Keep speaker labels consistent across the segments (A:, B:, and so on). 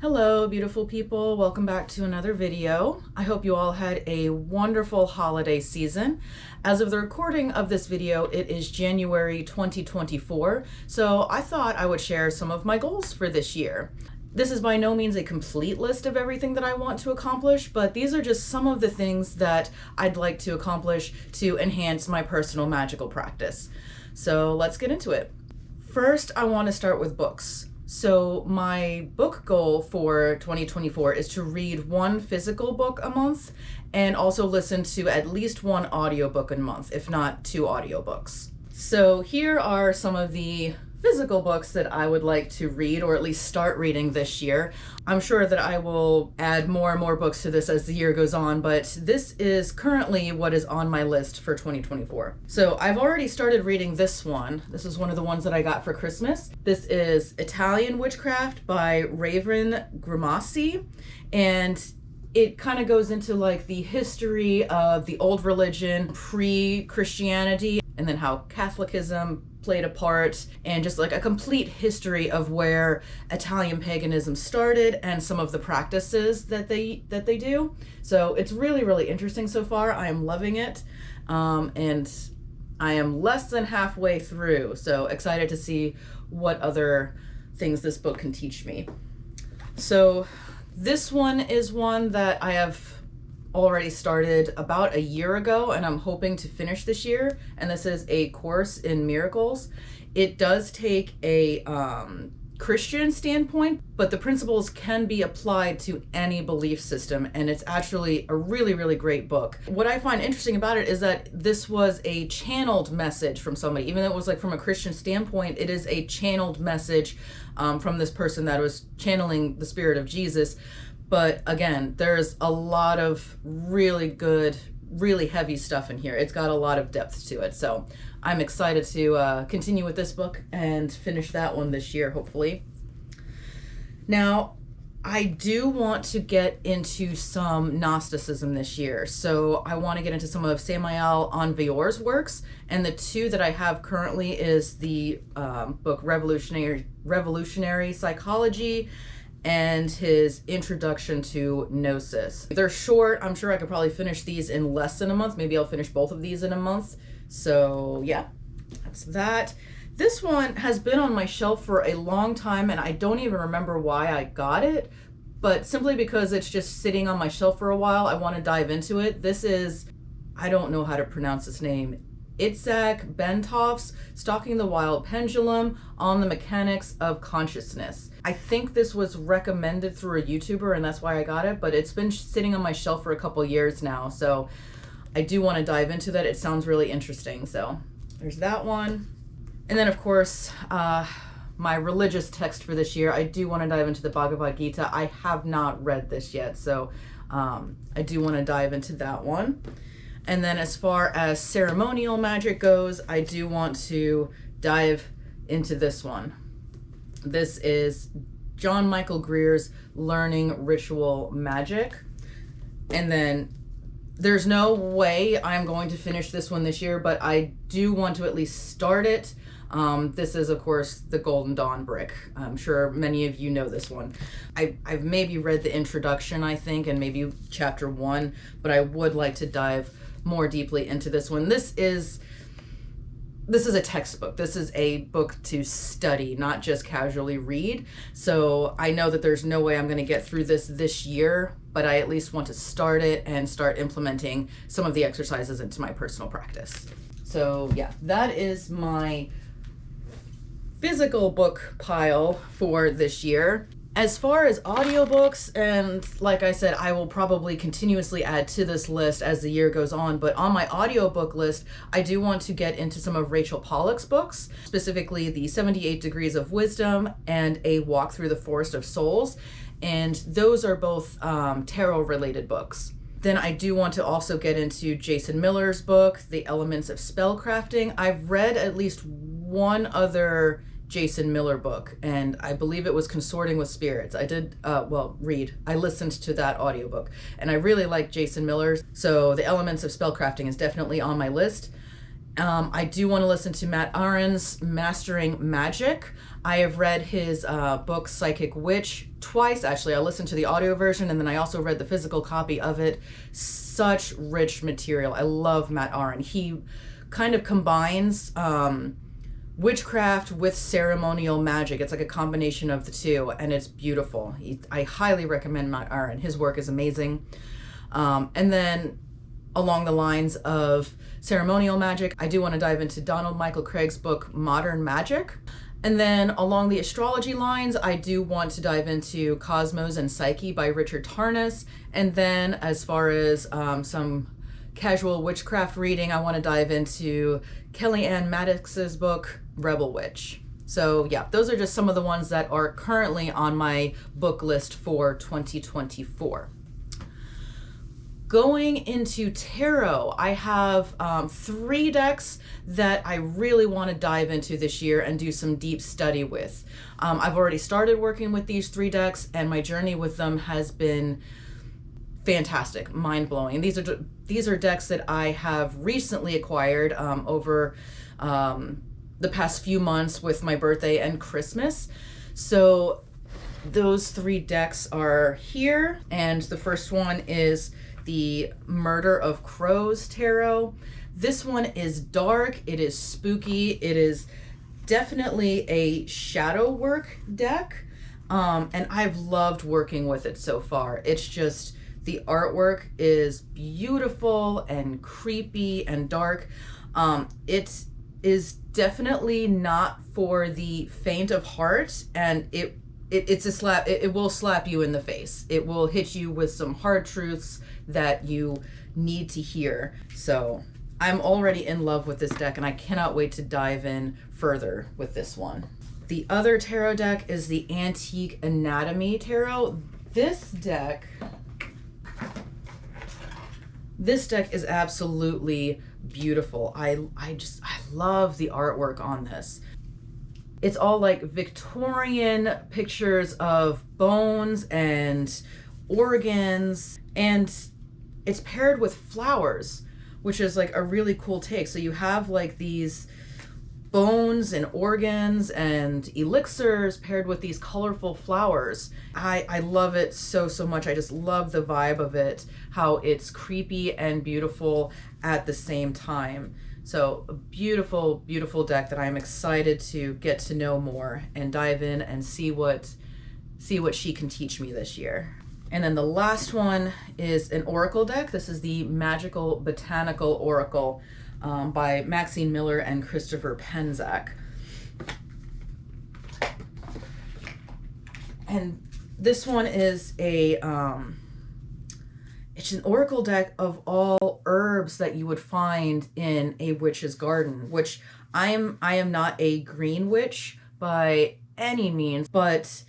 A: Hello, beautiful people. Welcome back to another video. I hope you all had a wonderful holiday season. As of the recording of this video, it is January 2024, so I thought I would share some of my goals for this year. This is by no means a complete list of everything that I want to accomplish, but these are just some of the things that I'd like to accomplish to enhance my personal magical practice. So let's get into it. First, I want to start with books. So my book goal for 2024 is to read one physical book a month and also listen to at least one audiobook a month, if not 2 audiobooks. So here are some of the physical books that I would like to read, or at least start reading this year. I'm sure that I will add more and more books to this as the year goes on, but this is currently what is on my list for 2024. So I've already started reading this one. This is one of the ones that I got for Christmas. This is Italian Witchcraft by Raven Grimassi, and it kind of goes into like the history of the old religion pre-Christianity, and then how Catholicism played a part, and just like a complete history of where Italian paganism started and some of the practices that they do. So it's really interesting so far. I am loving it, and I am less than halfway through, so excited to see what other things this book can teach me. So this one is one that I have already started about a year ago, and I'm hoping to finish this year, and this is A Course in Miracles. It does take a Christian standpoint, but the principles can be applied to any belief system, and it's actually a really great book. What I find interesting about it is that this was a channeled message from somebody. Even though it was like from a Christian standpoint, it is a channeled message from this person that was channeling the spirit of Jesus. But again, there's a lot of really good, really heavy stuff in here. It's got a lot of depth to it. So I'm excited to continue with this book and finish that one this year, hopefully. Now, I do want to get into some Gnosticism this year. So I want to get into some of Samael Aun Weor's works. And the 2 that I have currently is the book Revolutionary Psychology and his Introduction to Gnosis. They're short. I'm sure I could probably finish these in less than a month. Maybe I'll finish both of these in a month. So yeah, that's that. This one has been on my shelf for a long time, and I don't even remember why I got it, but simply because it's just sitting on my shelf for a while, I want to dive into it. This is, I don't know how to pronounce this name, Itzhak Bentoff's Stalking the Wild Pendulum on the Mechanics of Consciousness. I think this was recommended through a YouTuber, and that's why I got it, but it's been sitting on my shelf for a couple years now, so I do want to dive into that. It sounds really interesting. So there's that one. And then of course, my religious text for this year, I do want to dive into the Bhagavad Gita. I have not read this yet, so I do want to dive into that one. And then as far as ceremonial magic goes, I do want to dive into this one. This is John Michael Greer's Learning Ritual Magic. And then there's no way I'm going to finish this one this year, but I do want to at least start it. This is, of course, the Golden Dawn brick. I'm sure many of you know this one. I've maybe read the introduction, I think, and maybe chapter 1, but I would like to dive more deeply into this one. This is a textbook. This is a book to study, not just casually read. So I know that there's no way I'm going to get through this year, but I at least want to start it and start implementing some of the exercises into my personal practice. So yeah, that is my physical book pile for this year. As far as audiobooks, and like I said, I will probably continuously add to this list as the year goes on, but on my audiobook list, I do want to get into some of Rachel Pollack's books, specifically the 78 Degrees of Wisdom and A Walk Through the Forest of Souls, and those are both tarot related books. Then I do want to also get into Jason Miller's book, The Elements of Spellcrafting. I've read at least one other Jason Miller book, and I believe it was Consorting with Spirits. I did, I listened to that audiobook, and I really like Jason Miller's, so The Elements of Spellcrafting is definitely on my list. I do want to listen to Matt Aaron's Mastering Magic. I have read his book Psychic Witch twice actually. I listened to the audio version and then I also read the physical copy of it. Such rich material. I love Matt Aron. He kind of combines witchcraft with ceremonial magic. It's like a combination of the two, and it's beautiful. I highly recommend Matt Aron. His work is amazing. And then along the lines of ceremonial magic, I do want to dive into Donald Michael Craig's book, Modern Magic. And then along the astrology lines, I do want to dive into Cosmos and Psyche by Richard Tarnas. And then as far as some casual witchcraft reading, I want to dive into Kellyanne Maddox's book, Rebel Witch. So yeah, those are just some of the ones that are currently on my book list for 2024. Going into tarot, I have 3 decks that I really want to dive into this year and do some deep study with. I've already started working with these 3 decks, and my journey with them has been fantastic, mind-blowing. These are decks that I have recently acquired over the past few months with my birthday and Christmas. So those 3 decks are here, and the first one is the Murder of Crows Tarot. This one is dark, it is spooky, it is definitely a shadow work deck, and I've loved working with it so far. It's just, the artwork is beautiful and creepy and dark. It is definitely not for the faint of heart, and it's a slap. It will slap you in the face. It will hit you with some hard truths that you need to hear. So I'm already in love with this deck, and I cannot wait to dive in further with this one. The other tarot deck is the Antique Anatomy Tarot. This deck is absolutely beautiful. I love the artwork on this. It's all like Victorian pictures of bones and organs, and it's paired with flowers, which is like a really cool take. So you have like these bones and organs and elixirs paired with these colorful flowers. I love it so much. I just love the vibe of it, how it's creepy and beautiful at the same time. So a beautiful, beautiful deck that I'm excited to get to know more and dive in and see what she can teach me this year. And then the last one is an oracle deck. This is the Magickal Botanical Oracle by Maxine Miller and Christopher Penzak. And this one is it's an oracle deck of all herbs that you would find in a witch's garden, which I am not a green witch by any means, but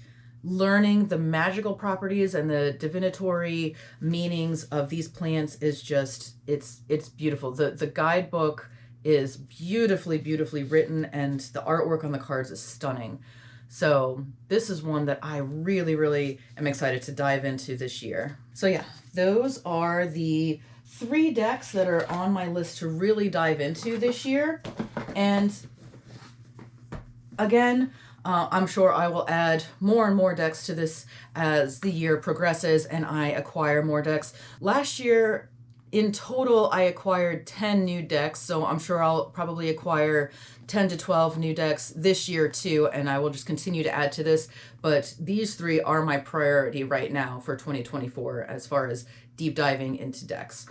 A: learning the magical properties and the divinatory meanings of these plants is just, it's beautiful. The guidebook is beautifully written, and the artwork on the cards is stunning. So this is one that I really am excited to dive into this year. So yeah, those are the 3 decks that are on my list to really dive into this year. And again, I'm sure I will add more and more decks to this as the year progresses and I acquire more decks. Last year, in total, I acquired 10 new decks, so I'm sure I'll probably acquire 10 to 12 new decks this year too, and I will just continue to add to this. But these 3 are my priority right now for 2024 as far as deep diving into decks.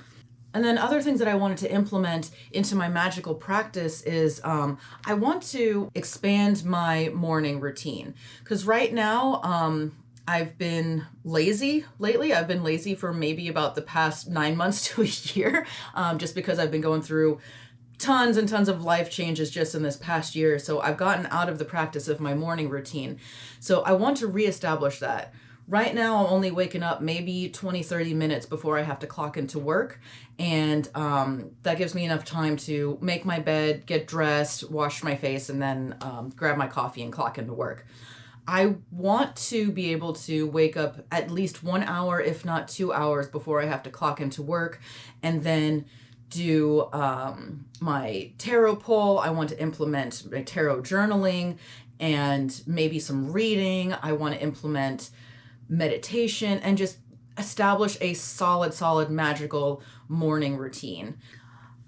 A: And then other things that I wanted to implement into my magical practice is I want to expand my morning routine. Because right now, I've been lazy lately. I've been lazy for maybe about the past 9 months to a year, just because I've been going through tons and tons of life changes just in this past year. So I've gotten out of the practice of my morning routine. So I want to reestablish that. Right now, I'm only waking up maybe 20-30 minutes before I have to clock into work. And that gives me enough time to make my bed, get dressed, wash my face, and then grab my coffee and clock into work. I want to be able to wake up at least 1 hour, if not 2 hours, before I have to clock into work, and then do my tarot pull. I want to implement my tarot journaling and maybe some reading. I want to implement meditation, and just establish a solid magical morning routine.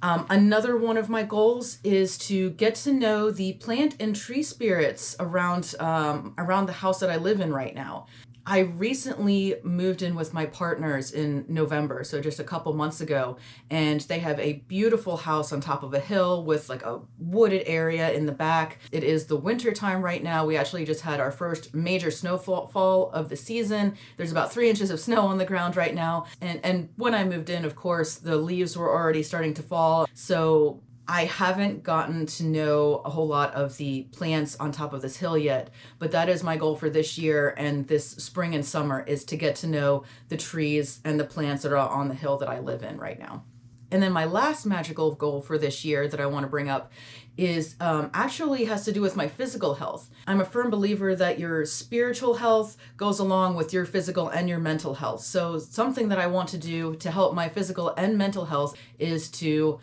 A: Another one of my goals is to get to know the plant and tree spirits around the house that I live in right now. I recently moved in with my partners in November, so just a couple months ago, and they have a beautiful house on top of a hill with like a wooded area in the back. It is the winter time right now. We actually just had our first major snowfall of the season. There's about 3 inches of snow on the ground right now. And when I moved in, of course, the leaves were already starting to fall. So I haven't gotten to know a whole lot of the plants on top of this hill yet, but that is my goal for this year and this spring and summer, is to get to know the trees and the plants that are on the hill that I live in right now. And then my last magical goal for this year that I want to bring up is actually has to do with my physical health. I'm a firm believer that your spiritual health goes along with your physical and your mental health. So something that I want to do to help my physical and mental health is to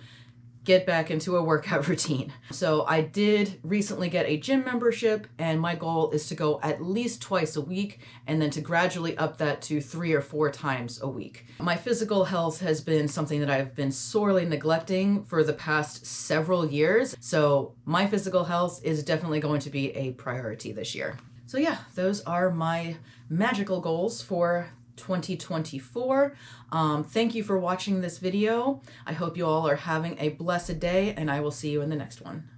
A: get back into a workout routine. So I did recently get a gym membership, and my goal is to go at least twice a week and then to gradually up that to 3 or 4 times a week. My physical health has been something that I've been sorely neglecting for the past several years. So my physical health is definitely going to be a priority this year. So yeah, those are my magical goals for 2024. Thank you for watching this video. I hope you all are having a blessed day, and I will see you in the next one.